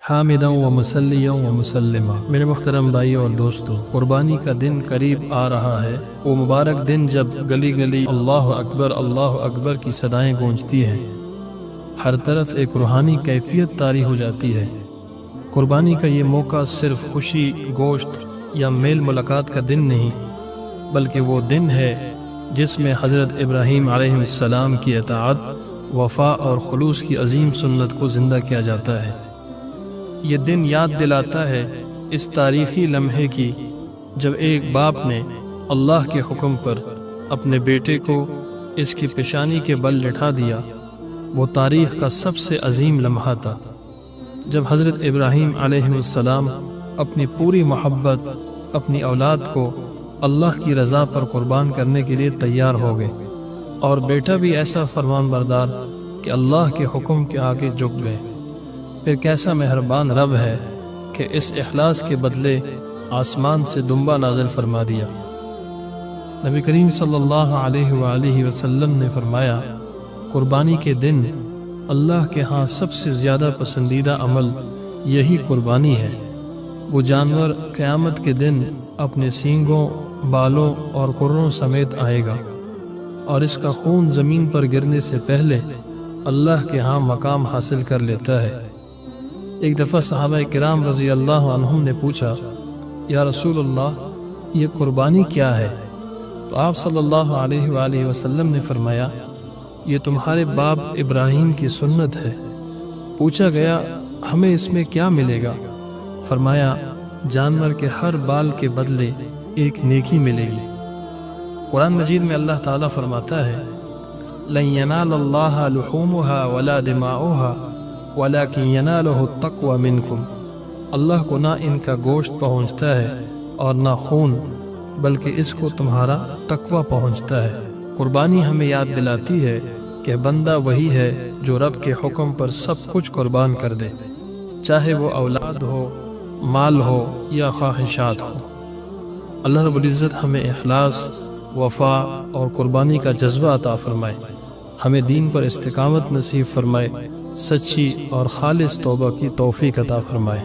حامدا و مسلیا و مسلما۔ میرے محترم بھائیوں اور دوستو، قربانی کا دن قریب آ رہا ہے۔ وہ مبارک دن جب گلی گلی اللہ اکبر کی صدائیں گونجتی ہیں، ہر طرف ایک روحانی کیفیت طاری ہو جاتی ہے۔ قربانی کا یہ موقع صرف خوشی، گوشت یا میل ملاقات کا دن نہیں، بلکہ وہ دن ہے جس میں حضرت ابراہیم علیہ السلام کی اطاعت، وفا اور خلوص کی عظیم سنت کو زندہ کیا جاتا ہے۔ یہ دن یاد دلاتا ہے اس تاریخی لمحے کی جب ایک باپ نے اللہ کے حکم پر اپنے بیٹے کو اس کی پیشانی کے بل لٹھا دیا۔ وہ تاریخ کا سب سے عظیم لمحہ تھا جب حضرت ابراہیم علیہ السلام اپنی پوری محبت، اپنی اولاد کو اللہ کی رضا پر قربان کرنے کے لیے تیار ہو گئے، اور بیٹا بھی ایسا فرمان بردار کہ اللہ کے حکم کے آگے جھک گئے۔ پھر کیسا مہربان رب ہے کہ اس اخلاص کے بدلے آسمان سے دمبا نازل فرما دیا۔ نبی کریم صلی اللہ علیہ وآلہ وسلم نے فرمایا، قربانی کے دن اللہ کے ہاں سب سے زیادہ پسندیدہ عمل یہی قربانی ہے۔ وہ جانور قیامت کے دن اپنے سینگوں، بالوں اور کروں سمیت آئے گا، اور اس کا خون زمین پر گرنے سے پہلے اللہ کے ہاں مقام حاصل کر لیتا ہے۔ ایک دفعہ صحابہ کرام رضی اللہ عنہم نے پوچھا، یا رسول اللہ، یہ قربانی کیا ہے؟ تو آپ صلی اللہ علیہ وآلہ وسلم نے فرمایا، یہ تمہارے باپ ابراہیم کی سنت ہے۔ پوچھا گیا، ہمیں اس میں کیا ملے گا؟ فرمایا، جانور کے ہر بال کے بدلے ایک نیکی ملے گی۔ قرآن مجید میں اللہ تعالیٰ فرماتا ہے، لَن يَنَالَ اللَّهَ لُحُومُهَا وَلَا دِمَاؤُهَا وَلَكِنْ يَنَالُهُ التَّقْوَى مِنْكُمْ۔ اللہ کو نہ ان کا گوشت پہنچتا ہے اور نہ خون، بلکہ اس کو تمہارا تقوی پہنچتا ہے۔ قربانی ہمیں یاد دلاتی ہے کہ بندہ وہی ہے جو رب کے حکم پر سب کچھ قربان کر دے، چاہے وہ اولاد ہو، مال ہو یا خواہشات ہو۔ اللہ رب العزت ہمیں اخلاص، وفا اور قربانی کا جذبہ عطا فرمائے، ہمیں دین پر استقامت نصیب فرمائے، سچی اور خالص توبہ کی توفیق عطا فرمائے۔